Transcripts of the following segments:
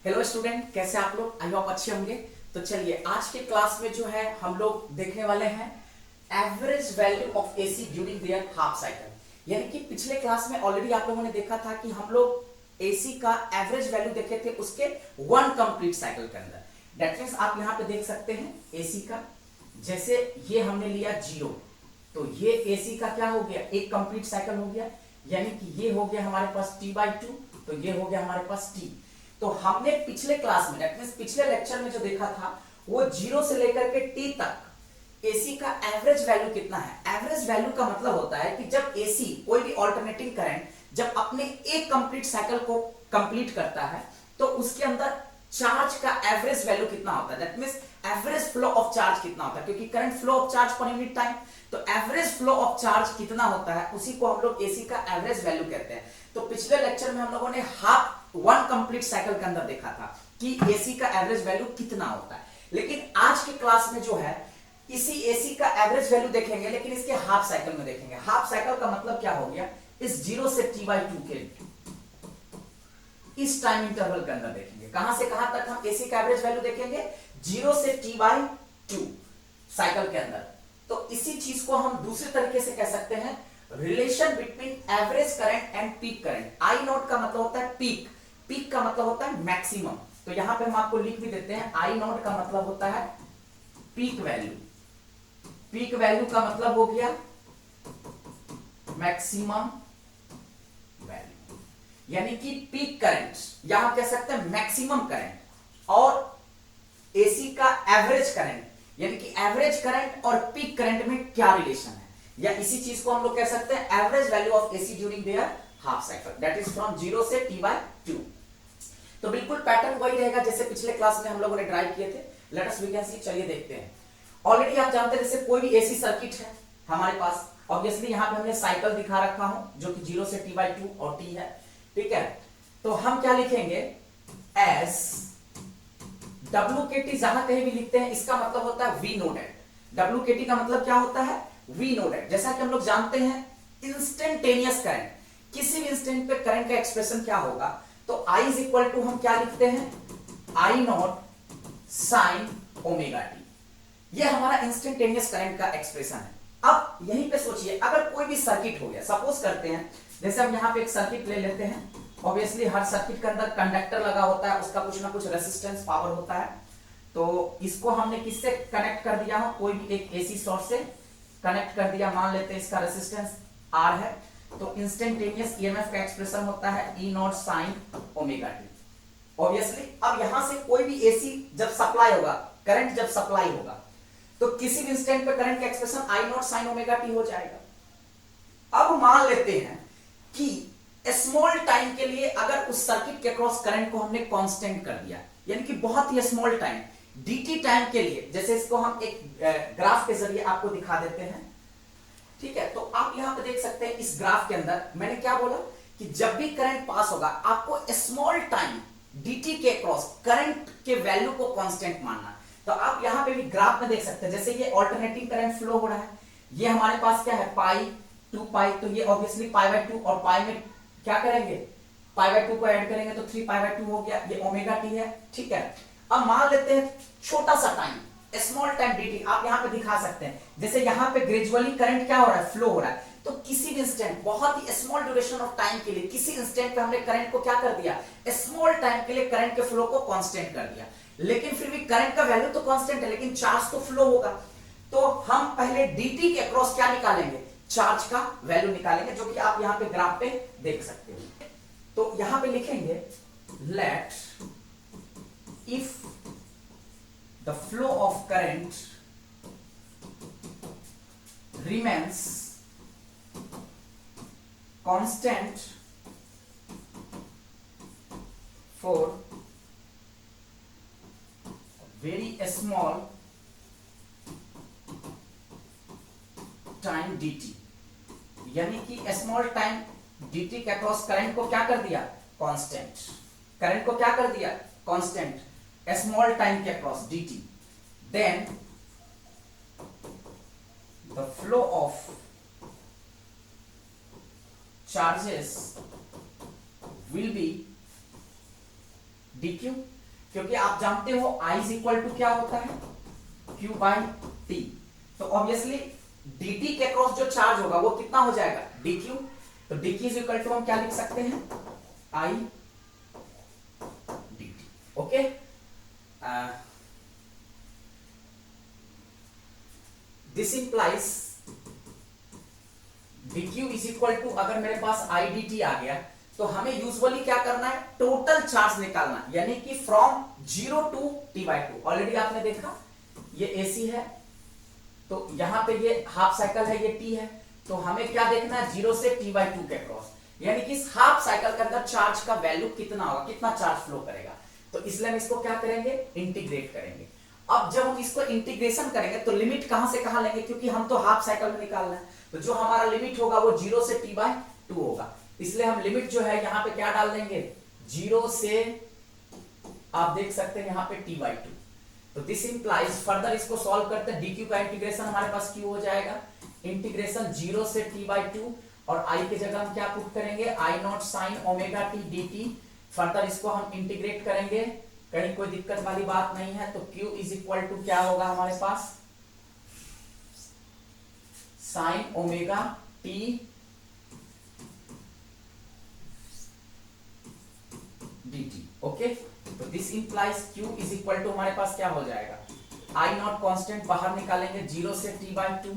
Hello student, कैसे आप लोग? आई होप अच्छे होंगे। तो चलिए आज के क्लास में जो है हम लोग देखने वाले हैं average value of AC during their half cycle. यानी कि पिछले क्लास में ऑलरेडी आप लोगों ने देखा था कि हम लोग एसी का एवरेज वैल्यू देखे थे उसके वन कंप्लीट साइकिल के अंदर। दैट मींस आप यहां पे देख सकते हैं एसी का, जैसे ये हमने लिया 0, तो ये एसी का क्या हो गया, एक कंप्लीट साइकिल हो गया। यानी कि ये हो गया हमारे पास t/2, तो ये हो गया हमारे पास t। तो हमने पिछले क्लास में दैट मींस पिछले लेक्चर में जो देखा था वो 0 से लेकर के t तक एसी का एवरेज वैल्यू कितना है। एवरेज वैल्यू का मतलब होता है कि जब एसी कोई भी ऑल्टरनेटिंग करंट जब अपने एक कंप्लीट साइकिल को कंप्लीट करता है तो उसके अंदर चार्ज का एवरेज वैल्यू कितना होता है। That means average flow of charge कितना होता है, क्योंकि current flow of charge per unit time, तो एवरेज फ्लो ऑफ चार्ज कितना होता है उसी को हम लोग एसी का एवरेज वैल्यू कहते हैं। तो पिछले लेक्चर में हम लोगों ने वन कंप्लीट साइकिल के अंदर देखा था कि एसी का एवरेज वैल्यू कितना होता है। लेकिन आज के क्लास में जो है इसी एसी का एवरेज वैल्यू देखेंगे, लेकिन इसके हाफ साइकिल में देखेंगे। हाफ साइकिल का मतलब क्या हो गया, इस 0 से t/2 के इस टाइम इंटरवल के अंदर देखेंगे। कहां से कहां तक हम एसी का एवरेज वैल्यू देखेंगे, 0 से t/2 साइकिल के अंदर। तो इसी चीज को हम दूसरे तरीके से कह सकते हैं relation between average current and peak current. I not का मतलब होता है पीक, पीक का मतलब होता है मैक्सिमम। तो यहां पे हम आपको लिख भी देते हैं, आई नॉट का मतलब होता है पीक वैल्यू। पीक वैल्यू का मतलब हो गया मैक्सिमम वैल्यू, यानी कि पीक करंट यहां कह सकते हैं मैक्सिमम करंट, और एसी का एवरेज करंट यानी कि एवरेज करंट और पीक करंट में क्या रिलेशन है, या इसी चीज को हम लोग कह सकते हैं average value of AC during their half cycle, that is from 0 से t/2। तो बिल्कुल पैटर्न वही रहेगा जैसे पिछले क्लास में हम लोगों ने ड्राइव किए थे। Let us we can see, चलिए देखते हैं। ऑलरेडी आप जानते हैं जैसे कोई भी एसी सर्किट है हमारे पास, ऑब्वियसली यहां पे हमने साइकिल दिखा रखा हूं जो कि 0 से t/2 और t है, ठीक है। तो हम क्या लिखेंगे, एस WKT जहां कहीं भी लिखते हैं इसका मतलब होता है वी नोडेड। WKT का मतलब क्या होता है, वी नोडेड। जैसा कि हम लोग जानते हैं इंस्टेंटेनियस करंट, किसी भी इंस्टेंट पे करंट का एक्सप्रेशन क्या होगा, तो I इज इक्वल टू हम क्या लिखते हैं, I not sine omega T. ये हमारा इंस्टेंटेनियस करंट का एक्सप्रेशन है। अब यहीं पे सोचिए, अगर कोई भी सर्किट हो गया, सपोज करते हैं जैसे हम यहां पे एक सर्किट ले लेते हैं। ऑब्वियसली हर सर्किट के अंदर कंडक्टर लगा होता है, उसका कुछ ना कुछ रेजिस्टेंस पावर होता है। तो इसको हमने किससे कनेक्ट कर दिया हो, कोई भी एक एसी सोर्स से कनेक्ट कर दिया। मान लेते हैं इसका रेजिस्टेंस R है, तो इंस्टेंटेनियस ईएमएफ का एक्सप्रेशन होता है E not sine omega T. Obviously अब यहां से कोई भी एसी जब सप्लाई होगा, करंट जब सप्लाई होगा, तो किसी भी इंस्टेंट पे करंट का expression I not sine omega T हो जाएगा। अब मान लेते हैं कि स्मॉल टाइम के लिए अगर उस सर्किट के अक्रॉस करंट को हमने कांस्टेंट कर दिया, यानी कि बहुत ही स्मॉल टाइम dt टाइम के लिए, जैसे इसको हम एक ग्राफ के जरिए आपको दिखा देते हैं, ठीक है। तो आप यहां पे देख सकते हैं इस ग्राफ के अंदर मैंने क्या बोला कि जब भी करंट पास होगा आपको स्मॉल टाइम dt के अक्रॉस करंट के वैल्यू को कांस्टेंट मानना। तो आप यहां पे भी ग्राफ में देख सकते हैं, जैसे ये ऑल्टरनेटिंग करंट फ्लो हो रहा है, ये हमारे पास क्या है पाई 2 तो ये ऑब्वियसली π/2, और पाई में क्या करेंगे, π/2 को ऐड करेंगे तो 3π/2 हो गया, ये ओमेगा टी है, ठीक है। अब मान लेते हैं छोटा सा टाइम, स्मॉल टाइम dt, आप यहां पे दिखा सकते हैं जैसे यहां पे ग्रेजुअली करंट क्या हो रहा है, फ्लो हो रहा है। तो किसी भी इंस्टेंट, बहुत ही स्मॉल ड्यूरेशन ऑफ टाइम के लिए किसी इंस्टेंट पे हमने करंट को क्या कर दिया, स्मॉल टाइम के लिए करंट के फ्लो को कांस्टेंट कर दिया। लेकिन फिर भी करंट का वैल्यू तो कांस्टेंट है, लेकिन चार्ज तो फ्लो होगा। तो हम पहले dt के अक्रॉस क्या निकालेंगे, चार्ज का वैल्यू निकालेंगे, जो कि आप यहां पे ग्राफ पे देख सकते हो। तो यहां पे लिखेंगे let if the flow of current remains constant for very small time dt, यानी कि स्मॉल टाइम dt के अक्रॉस करंट को क्या कर दिया, कांस्टेंट, करंट को क्या कर दिया, कांस्टेंट स्मॉल टाइम के across dt, then the flow of charges will be dq, क्योंकि आप जानते हो I इज इक्वल टू क्या होता है, q बाई टी। तो ऑब्वियसली dt के क्रॉस जो चार्ज होगा वो कितना हो जाएगा, dq। तो dq इज इक्वल टू हम क्या लिख सकते हैं, I dt। Okay, this implies dq is equal to, अगर मेरे पास I dt आ गया तो हमें यूजुअली क्या करना है, टोटल चार्ज निकालना, यानी कि फ्रॉम 0 टू t/2। ऑलरेडी आपने देखा ये AC है, तो यहां पे ये हाफ साइकिल है, ये t है, तो हमें क्या देखना है, 0 से t/2 के क्रॉस, यानी कि इस हाफ साइकिल के अंदर चार्ज का वैल्यू कितना होगा, कितना चार्ज फ्लो करेगा। तो इसलिए हम इसको क्या करेंगे, इंटीग्रेट करेंगे। अब जब हम इसको इंटीग्रेशन करेंगे तो लिमिट कहां से कहां लेंगे, क्योंकि हम तो हाफ साइकिल में निकालना है, तो जो हमारा लिमिट होगा वो 0 से t/2 होगा। इसलिए हम लिमिट जो है यहां पे क्या डाल देंगे, 0 से, आप देख सकते हैं यहां पे t/2। तो दिस इंप्लाइज, फर्दर इसको सॉल्व करते हैं, dq का इंटीग्रेशन हमारे पास q हो जाएगा, इंटीग्रेशन 0 से t/2, और i की जगह हम क्या पुट करेंगे, I0 sin omega t dt। Further इसको हम इंटीग्रेट करेंगे, कहीं कोई दिक्कत वाली बात नहीं है। तो q इज इक्वल टू क्या होगा हमारे पास, sin omega t dt। Okay, तो this implies q is equal to हमारे पास क्या हो जाएगा, I0 कांस्टेंट बाहर निकालेंगे, 0 से t/2,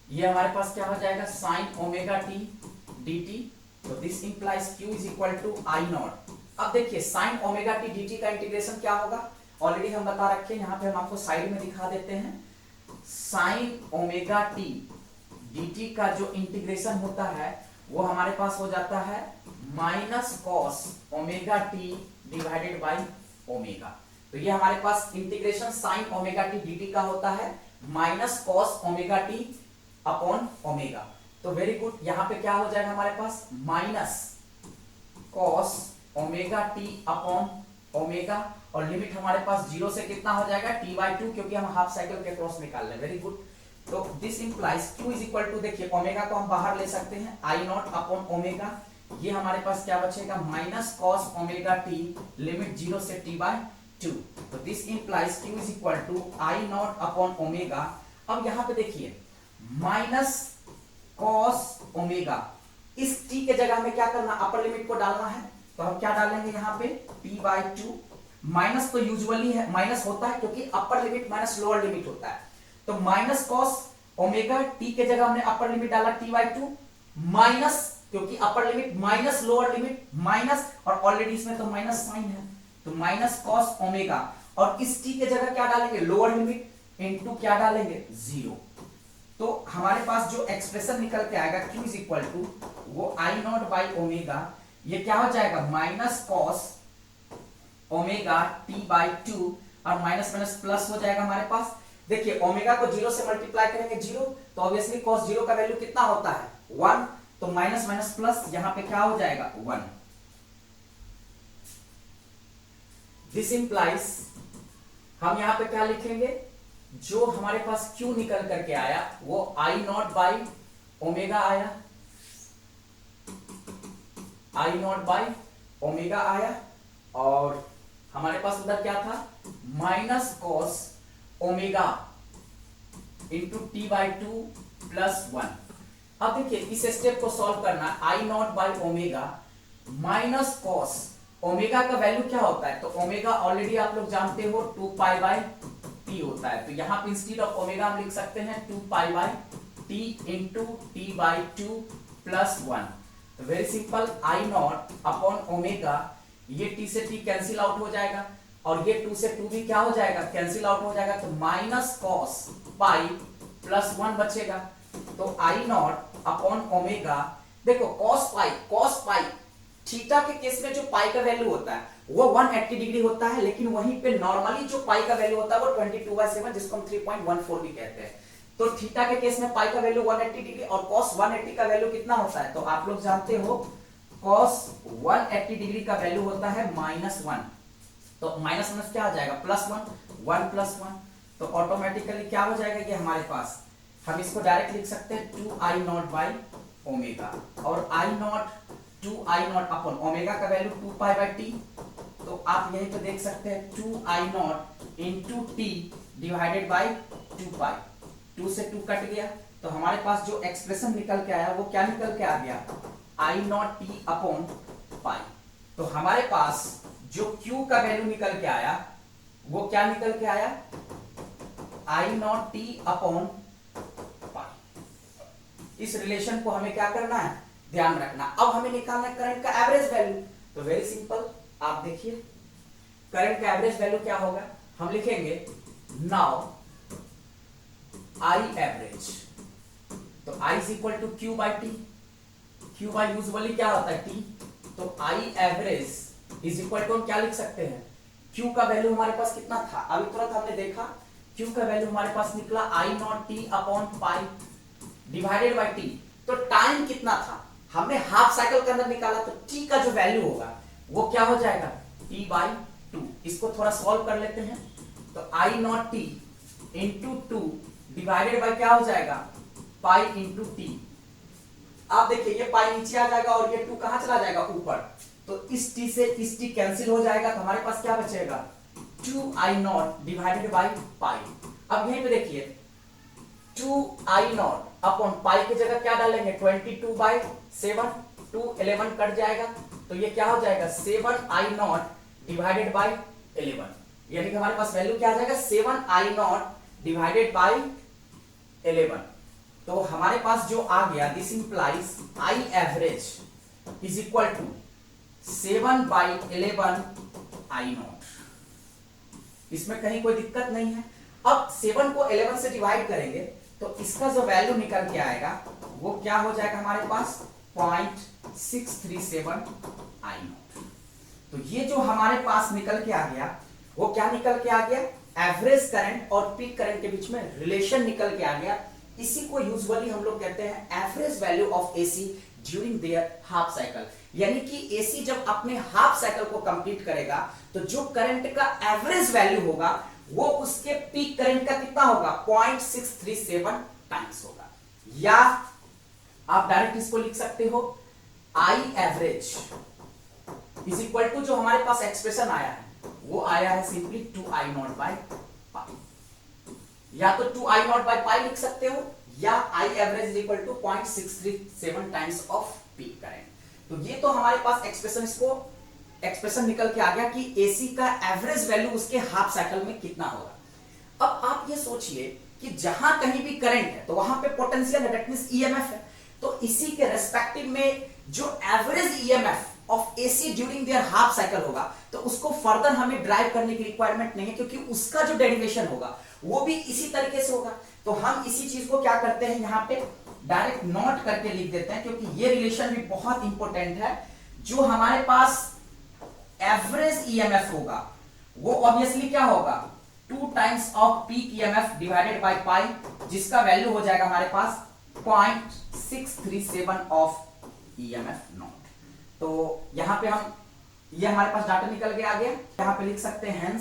ये हमारे पास क्या हो जाएगा, sin ओमेगा t dt। तो this implies q is equal to I0। अब देखिए sin ओमेगा t dt का इंटीग्रेशन क्या होगा, ऑलरेडी हम बता रखे हैं, यहां पे हम आपको साइड में दिखा देते हैं। sin ओमेगा t dt का जो इंटीग्रेशन होता है वो हमारे पास हो जाता है minus cos omega t divided by omega. तो ये हमारे पास integration sin omega t dt का होता है minus cos omega t upon omega. तो वेरी गुड, यहां पे क्या हो जाएगा हमारे पास, minus cos omega t upon omega, और लिमिट हमारे पास 0 से कितना हो जाएगा, t/2, क्योंकि हम हाफ साइकिल के क्रॉस निकाल रहे हैं। वेरी गुड, तो this implies q is equal to, देखिए ओमेगा को हम बाहर ले सकते हैं, I0 अपॉन ओमेगा, ये हमारे पास क्या बचेगा, minus cos omega t, limit 0 से t/2। तो this implies q is equal to I0 upon omega. अब यहां पे देखिए माइनस कॉस ओमेगा, इस t के जगह हमें क्या करना, अपर लिमिट को डालना है, तो हम क्या डालेंगे यहाँ पे, t/2। माइनस तो यूजुअली है, माइनस होता है क्योंकि upper limit minus lower limit होता है। तो माइनस कॉस ओमेगा, t के जगह हमने अपर लिमिट डाला t/2, माइनस, क्योंकि upper limit minus lower limit minus, और ऑलरेडी इसमें तो माइनस साइन है, तो माइनस कॉस ओमेगा, और इस t के जगह क्या डालेंगे, लोअर लिमिट इनटू क्या डालेंगे, 0। तो हमारे पास जो एक्सप्रेशन निकल के आएगा q इज इक्वल टू, वो I0 बाई ओमेगा, ये क्या हो जाएगा, माइनस कॉस ओमेगा t/2, और माइनस माइनस प्लस हो जाएगा हमारे पास। देखिए ओमेगा को 0 से मल्टीप्लाई करेंगे 0, तो ऑब्वियसली कॉस 0 का वैल्यू कितना होता है, 1, तो माइनस माइनस प्लस, यहां पे क्या हो जाएगा, 1। दिस इंप्लाइज, हम यहां पे क्या लिखेंगे, जो हमारे पास q निकल करके आया वो I0 बाई ओमेगा आया, I0 बाई ओमेगा आया, और हमारे पास उधर क्या था, minus cos omega into t/2 plus 1। अब देखिए इस स्टेप को सॉल्व करना, I0 by omega minus cos omega का वैल्यू क्या होता है, तो ओमेगा ऑलरेडी आप लोग जानते हो 2π/t होता है, तो यहां पे इंस्टेड ऑफ ओमेगा हम लिख सकते हैं 2π/t इंटू t/2 प्लस 1। तो very simple, I0 upon omega, ये t से t कैंसिल आउट हो जाएगा, और ये 2 से 2 भी क्या हो जाएगा, कैंसिल आउट हो जाएगा, तो माइनस कॉस पाई प्लस 1 बचेगा। तो I0 अपॉन ओमेगा, देखो कॉस पाई थीटा के केस में जो पाई का वैल्यू होता है वो 180 डिग्री होता है, लेकिन वहीं पे नॉर्मली जो पाई का वैल्यू होता है वो 22/7, जिसको हम 3.14 भी कहते हैं। तो थीटा के केस में पाई का वैल्यू 180 डिग्री, और कॉस 180 का वैल्यू कितना होता है, तो आप लोग जानते हो कॉस 180 डिग्री का वैल्यू होता है -1, तो माइनस माइनस क्या हो जाएगा, +1, 1 + 1, तो ऑटोमेटिकली क्या हो जाएगा, ये हमारे पास, हम इसको डायरेक्ट लिख सकते हैं 2I0 बाई ओमेगा, और I0 2I0 अपॉन ओमेगा का वैल्यू 2π/t, तो आप यहीं पे देख सकते हैं 2I0 into T divided by 2 पाई, 2 से 2 कट गया, तो हमारे पास जो एक्सप्रेशन निकल के आया वो क्या निकल के आ गया, I0 t अपॉन पाई। तो हमारे पास जो Q का वैल्यू निकल के आया वो क्या निकल के आया, I0 t अपॉन पाई। इस रिलेशन को हमें क्या करना है, ध्यान रखना। अब हमें निकालना है करंट का एवरेज वैल्यू, तो वेरी सिंपल, आप देखिए करंट का एवरेज वैल्यू क्या होगा, हम लिखेंगे नाउ I एवरेज, तो I is equal to Q by T, Q by usually क्या होता है T, तो I average is equal to हम क्या लिख सकते हैं, Q का वैल्यू हमारे पास कितना था, अभी तुरंत हमने देखा Q का वैल्यू हमारे पास निकला I0 t upon pi divided by T. तो टाइम कितना था, हमने हाफ साइकिल के अंदर निकाला, तो t का जो वैल्यू होगा वो क्या हो जाएगा, t बाई 2। इसको थोड़ा सॉल्व कर लेते हैं, तो I0 t into 2 divided by क्या हो जाएगा, पाई इंटू टी। आप देखिए ये पाई नीचे आ जाएगा और ये 2 कहां चला जाएगा, ऊपर, तो इस t से इस t कैंसिल हो जाएगा, तो हमारे पास क्या बचेगा, 2I0 डिवाइडेड बाई पाई। अब यहीं पे देखिए 2I0 अपॉन पाई की जगह क्या डालेंगे, 22 बाई 7, 2 11 कट जाएगा, तो ये क्या हो जाएगा 7I0 डिवाइडेड बाई 11, यानी कि हमारे पास वैल्यू क्या आ जाएगा 7I0 डिवाइडेड बाई 11। तो हमारे पास जो आ गया, this implies I average is equal to 7 by 11 I0। इसमें कहीं कोई दिक्कत नहीं है। अब 7 को 11 से डिवाइड करेंगे तो इसका जो वैल्यू निकल के आएगा वो क्या हो जाएगा हमारे पास 0.637 I0। तो ये जो हमारे पास निकल के आ गया वो क्या निकल के आ गया, एवरेज करंट और पीक करंट के बीच में रिलेशन निकल के आ गया। इसी को यूजुअली हम लोग कहते हैं average value of AC during their half cycle, यानी कि एसी जब अपने हाफ साइकिल को कंप्लीट करेगा तो जो करंट का एवरेज वैल्यू होगा वो उसके पीक करंट का कितना होगा, 0.637 टाइम्स होगा। या आप डायरेक्ट इसको लिख सकते हो I average is equal to जो हमारे पास एक्सप्रेशन आया है वो आया है सिंपली 2I0 बाई पाई, या तो 2I0 बाई पाई लिख सकते हो या I average is equal to 0.637 times of peak current. तो ये तो हमारे पास एक्सप्रेशन, इसको एक्सप्रेशन निकल के आ गया कि एसी का एवरेज वैल्यू उसके हाफ साइकिल में कितना होगा। अब आप ये सोचिए कि जहां कहीं भी करंट है तो वहां पे पोटेंशियल है, दैट मींस ईएमएफ है। तो इसी के रेस्पेक्टिव में जो average EMF of AC during their half cycle होगा तो उसको फर्दर हमें ड्राइव करने की रिक्वायरमेंट नहीं है, क्योंकि उसका जो डेरिवेशन होगा वो भी इसी तरीके से होगा। तो हम इसी चीज को क्या करते हैं, यहाँ पे डायरेक्ट नोट करके लिख देते हैं, क्योंकि ये रिलेशन भी बहुत इंपॉर्टेंट है। जो हमारे पास एवरेज ईएमएफ होगा वो ऑब्वियसली क्या होगा, 2 times of peak EMF divided by pi, जिसका वैल्यू हो जाएगा हमारे पास 0.637 ऑफ ईएमएफ नॉट। तो यहां पे हम, ये हमारे पास डाटा निकल के आ गया, यहां पे लिख सकते हैं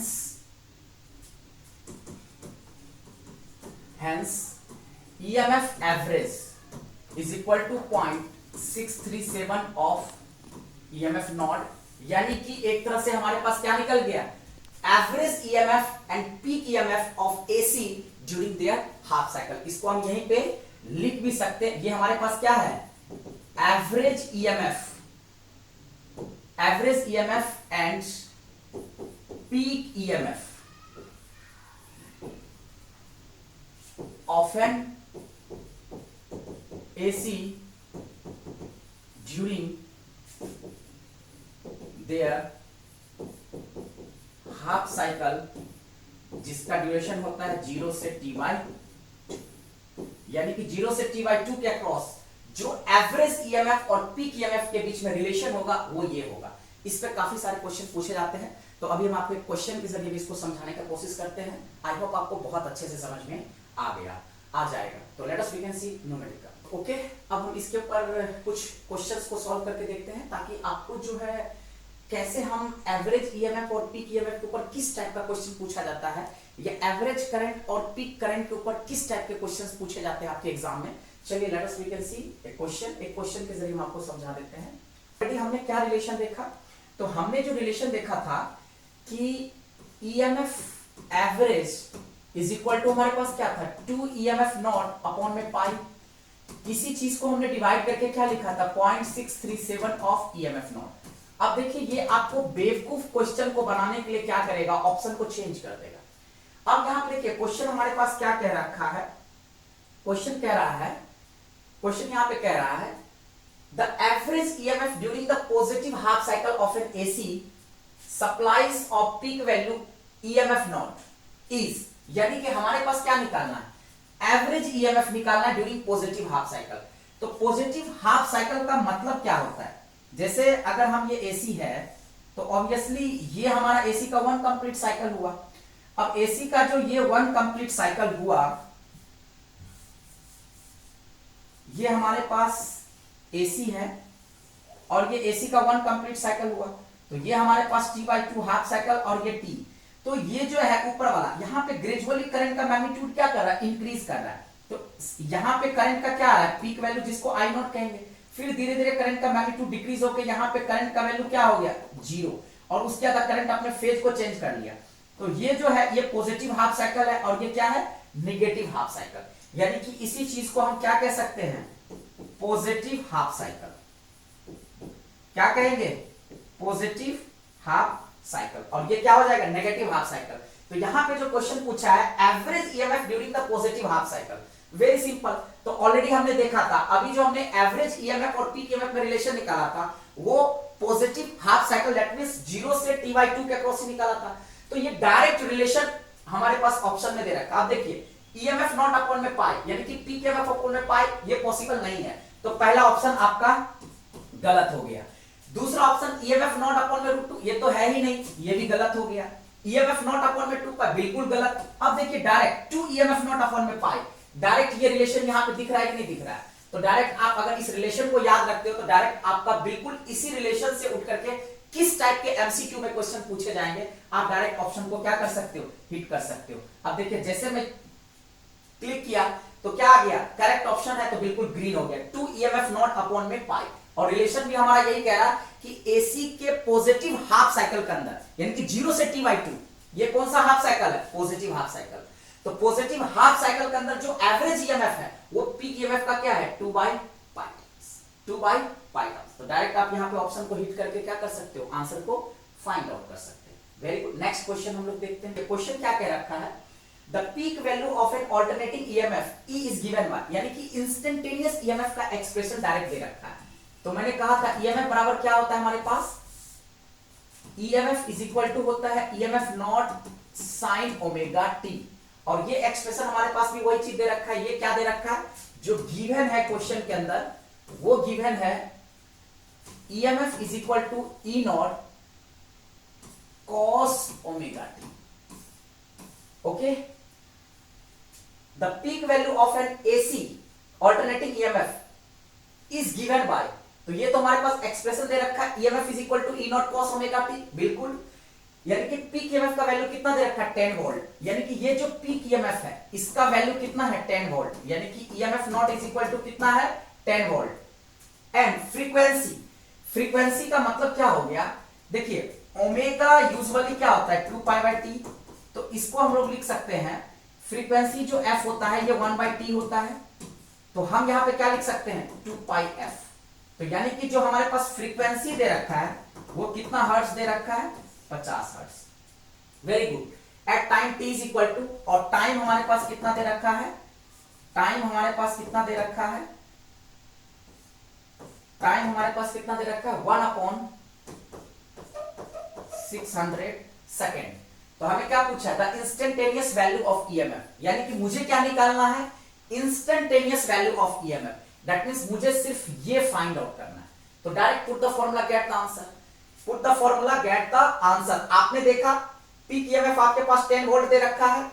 hence EMF average is equal to 0.637 of EMF naught, यानी कि एक तरह से हमारे पास क्या निकल गया, average EMF and peak EMF of AC during their half cycle. इसको हम यहीं पे लिख भी सकते हैं, ये हमारे पास क्या है, average EMF and peak EMF of an AC during their half cycle, जिसका ड्यूरेशन होता है 0 से t/2, यानी कि 0 से t/2 के अक्रॉस जो एवरेज ईएमएफ और पीक ईएमएफ के बीच में रिलेशन होगा वो ये होगा। इस पे काफी सारे क्वेश्चन पूछे जाते हैं, तो अभी हम आपको एक क्वेश्चन के जरिए भी इसको समझाने का कोशिश करते हैं। आई होप आपको बहुत अच्छे से समझ में आ जाएगा। तो लेट अस बिगिन सी न्यूमेरिकल। ओके, अब हम इसके ऊपर कुछ क्वेश्चंस को सॉल्व करके देखते हैं, ताकि आपको जो है कैसे हम एवरेज ईएमएफ और पीक ईएमएफ के ऊपर किस टाइप का क्वेश्चन पूछा जाता है, या एवरेज करंट और पीक करंट के ऊपर किस टाइप के क्वेश्चंस पूछे जाते हैं आपके एग्जाम में। चलिए let us we can see एक क्वेश्चन के जरिए हम आपको समझा देते हैं। ऑलरेडी हमने क्या रिलेशन देखा, तो हमने जो रिलेशन देखा था कि EMF average is equal to हमारे पास क्या था 2 ईएमएफ नॉट अपॉन में पाई, इसी चीज को हमने डिवाइड करके क्या लिखा था 0.637 ऑफ ईएमएफ नॉट। अब देखिए ये आपको बेवकूफ क्वेश्चन को बनाने के लिए क्या करेगा, ऑप्शन को चेंज कर देगा। अब यहां पे देखिए क्वेश्चन हमारे पास क्या कह रखा है, क्वेश्चन यहां पे कह रहा है the average EMF during the positive half cycle of an AC supplies off peak value EMF naught is, यानी कि हमारे पास क्या निकालना है, एवरेज ईएमएफ निकालना है ड्यूरिंग पॉजिटिव हाफ साइकिल। तो पॉजिटिव हाफ साइकिल का मतलब क्या होता है, जैसे अगर हम ये एसी है तो ऑब्वियसली ये हमारा एसी का 1 कंप्लीट साइकिल हुआ। अब एसी का जो ये 1 कंप्लीट साइकिल हुआ, ये हमारे पास एसी है और ये एसी का 1 कंप्लीट साइकिल हुआ, तो ये हमारे पास T/2 हाफ साइकिल और ये T। तो ये जो है ऊपर वाला यहां पे ग्रेजुअली करंट का मैग्नीट्यूड क्या कर रहा है, इंक्रीज कर रहा है। तो यहां पे करंट का क्या आ रहा है, पीक वैल्यू जिसको आई नॉट कहेंगे, फिर धीरे धीरे करंट का मैग्नीट्यूड डिक्रीज होकर यहां पे करंट का वैल्यू क्या हो गया 0, और उसके बाद करंट अपने फेज को चेंज कर लिया। तो ये जो है ये पॉजिटिव हाफ साइकिल है और ये क्या है नेगेटिव हाफ साइकिल, यानी कि इसी चीज को हम क्या कह सकते हैं, पॉजिटिव हाफ साइकिल। क्या कहेंगे, पॉजिटिव हाफ साइकिल, और ये क्या हो जाएगा नेगेटिव हाफ साइकिल। तो यहां पे जो क्वेश्चन पूछा है average EMF during the positive half cycle, very simple. तो ऑलरेडी हमने देखा था, अभी जो हमने एवरेज ईएमएफ और पीक ईएमएफ में रिलेशन निकाला था वो positive half cycle that means 0 से T/2 के अक्रॉस ही निकाला था। तो ये डायरेक्ट रिलेशन हमारे पास ऑप्शन में दे रखा है। आप देखिए ईएमएफ नॉट अपॉन में पाई, यानी कि पीक ईएमएफ अपॉन में पाई, ये पॉसिबल नहीं है, तो पहला ऑप्शन आपका गलत हो गया। दूसरा ऑप्शन ईएमएफ नॉट अपॉन में √2, ये तो है ही नहीं, ये भी गलत हो गया। ईएमएफ नॉट अपॉन में 2 पाई, बिल्कुल गलत। अब देखिए डायरेक्ट 2 ईएमएफ नॉट अपॉन में पाई, डायरेक्ट ये रिलेशन यहां पे दिख रहा है कि नहीं दिख रहा है, तो डायरेक्ट आप अगर इस रिलेशन को याद रखते हो तो डायरेक्ट आपका बिल्कुल इसी रिलेशन से उठ करके किस टाइप के एमसीक्यू में क्वेश्चन पूछे जाएंगे आप डायरेक्ट ऑप्शन को क्या कर सकते हो, हिट कर सकते हो। अब देखिए जैसे मैं क्लिक किया तो क्या आ गया, करेक्ट ऑप्शन है तो बिल्कुल ग्रीन हो गया, 2 ईएमएफ नॉट अपॉन में पाई। और रिलेशन भी हमारा यही कह रहा कि एसी के पॉजिटिव हाफ साइकिल के अंदर यानी कि 0 से T/2 ये कौन सा हाफ साइकिल है, पॉजिटिव हाफ साइकिल। तो पॉजिटिव हाफ साइकिल के अंदर जो एवरेज ईएमएफ है वो पीक ईएमएफ का क्या है 2/पाई। तो डायरेक्ट आप यहां पे ऑप्शन को हिट करके क्या कर सकते हो, आंसर को फाइंड आउट कर सकते हैं। Very good. नेक्स्ट क्वेश्चन हम लोग देखते हैं। क्वेश्चन क्या कह रखा है, the peak value of an alternating EMF E is given by, यानी कि इंस्टेंटेनियस ईएमएफ का एक्सप्रेशन डायरेक्ट दे रखा है। तो मैंने कहा था ईएमएफ बराबर क्या होता है हमारे पास, ईएमएफ इज इक्वल टू होता है EMF naught sine omega T, और ये एक्सप्रेशन हमारे पास भी वही चीज दे रखा है। ये क्या दे रखा है, जो गिवन है क्वेश्चन के अंदर वो गिवन है EMF is equal to E naught cos omega T. Okay, the peak value of an AC alternating EMF is given by, तो ये तो हमारे पास एक्सप्रेशन दे रखा है EMF is equal to E naught cos omega T, बिल्कुल। यानी कि पीक ईएमएफ का वैल्यू कितना दे रखा है 10 वोल्ट, यानी कि ये जो पीक ईएमएफ है इसका वैल्यू कितना है 10 वोल्ट, यानी कि EMF naught is equal to कितना है 10 वोल्ट। एंड फ्रीक्वेंसी का मतलब क्या हो गया, देखिए ओमेगा यूजुअली क्या होता है 2π/t, तो इसको हम लोग लिख सकते हैं फ्रीक्वेंसी जो f होता है ये 1/t होता है, तो हम यहां पे क्या लिख सकते हैं 2πf। तो यानी कि जो हमारे पास फ्रीक्वेंसी दे रखा है वो कितना हर्ट्ज दे रखा है 50 hertz. Very good. At time t is equal to, और टाइम हमारे पास कितना दे रखा है, टाइम हमारे पास कितना दे रखा है, टाइम हमारे पास कितना दे रखा है 1/600 सेकेंड। तो हमें क्या पूछा है, the instantaneous value of EMF, यानी कि मुझे क्या निकालना है instantaneous value of EMF, that means मुझे सिर्फ ये फाइंड आउट करना है। तो direct put the formula get the answer, put the formula get the answer. आपने देखा पीक ईएमएफ आपके पास 10 वोल्ट दे रखा है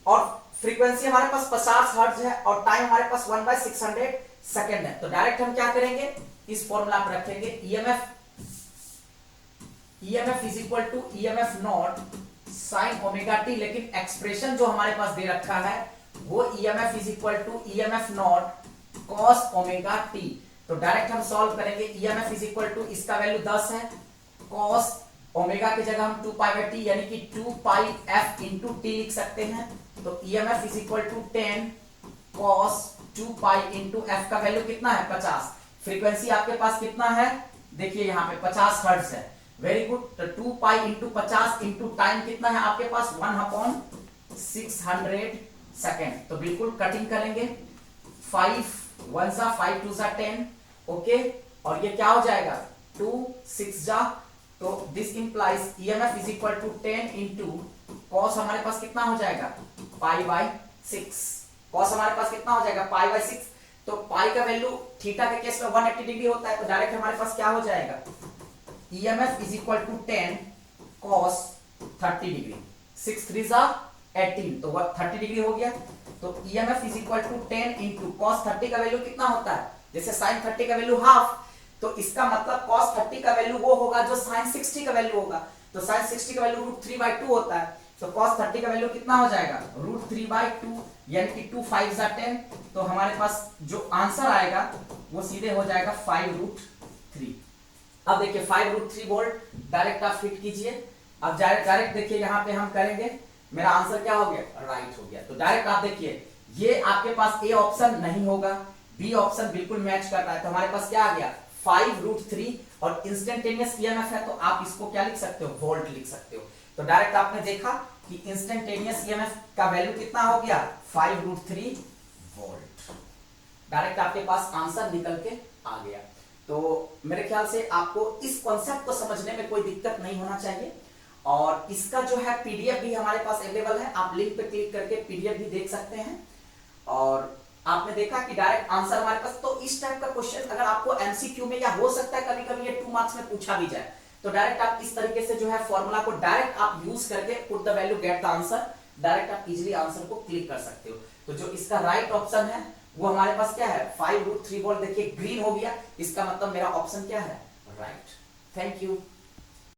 और फ्रीक्वेंसी हमारे पास 50 हर्ट्ज है और टाइम हमारे पास 1/600 सेकेंड है। तो डायरेक्ट हम क्या करेंगे, इस फॉर्मूला पर रखेंगे EMF is equal to EMF naught sine omega T, लेकिन एक्सप्रेशन जो हमारे पास दे रखा है वो EMF is equal to EMF naught cos omega T. तो डायरेक्ट हम सॉल्व करेंगे, ईएमएफ इज इक्वल टू इसका वैल्यू 10 है, cos ओमेगा की जगह हम 2 पाई बाई टी यानी कि 2 पाई f इंटू टी लिख सकते हैं। तो EMF is equal to 10 cos 2 pi into f का वैल्यू कितना है 50। फ्रीक्वेंसी आपके पास कितना है देखिए यहाँ पे 50 हर्ट्ज है। Very good. तो 2 पाई इंटू 50 इंटू टाइम कितना है आपके पास 1/600 सेकेंड। तो बिल्कुल कटिंग करेंगे 5 1 जा 5 2 जा 10 ओके और ये क्या हो जाएगा 2 6 जा। तो this implies EMF is equal to 10 into cos हमारे पास कितना हो जाएगा पाई बाई 6। कॉस हमारे पास कितना हो जाएगा पाई बाई 6। तो पाई का वैल्यू थीटा के केस में 180 डिग्री होता है। तो डायरेक्ट हमारे पास क्या हो जाएगा EMF is equal to 10 cos 30 degree 6 3 जा 18 तो 30 डिग्री हो गया। तो EMF is equal to 10 into cos 30 का वैल्यू कितना होता है जैसे sin 30 का वैल्यू हाफ। तो इसका मतलब cos 30 का वैल्यू वो होगा जो sin 60 का वैल्यू होगा। तो sin 60 का वैल्यू √3/2 होता है। तो cos 30 का वैल्यू कितना हो जाएगा √3/2 यानी कि 2 5 जा 10। तो हमारे पास जो आंसर आएगा वो सीधे हो जाएगा 5√3। अब देखिए 5√3 वोल्ट डायरेक्ट आप फिट कीजिए। अब डायरेक्ट देखिए यहाँ पे हम करेंगे मेरा आंसर क्या हो गया राइट हो गया। तो डायरेक्ट आप देखिए ये आपके पास ए ऑप्शन नहीं होगा बी ऑप्शन बिल्कुल मैच कर रहा है। तो हमारे पास क्या आ गया 5√3 और इंस्टेंटेनियस EMF है तो आप इसको क्या लिख सकते हो वोल्ट लिख सकते हो। तो डायरेक्ट आपने देखा कि इंस्टेंटेनियस EMF का वैल्यू कितना हो गया 5√3 वोल्ट। डायरेक्ट आपके पास आंसर निकल के आ गया। तो मेरे ख्याल से आपको इस कॉन्सेप्ट को समझने में कोई दिक्कत नहीं होना चाहिए। और इसका जो है PDF भी हमारे पास अवेलेबल है। आप लिंक पे क्लिक करके PDF भी देख सकते हैं। और आपने देखा कि डायरेक्ट आंसर हमारे पास। तो इस टाइप का क्वेश्चन अगर आपको MCQ में या हो सकता है कभी कभी ये 2 मार्क्स में पूछा भी जाए तो डायरेक्ट आप इस तरीके से जो है फॉर्मूला को डायरेक्ट आप यूज करके put the value get the answer direct आप इजीली आंसर को क्लिक कर सकते हो। तो जो इसका राइट ऑप्शन है वो हमारे पास क्या है 5√3 वोल्ट। देखिए ग्रीन हो गया इसका मतलब मेरा ऑप्शन क्या है राइट। Thank you.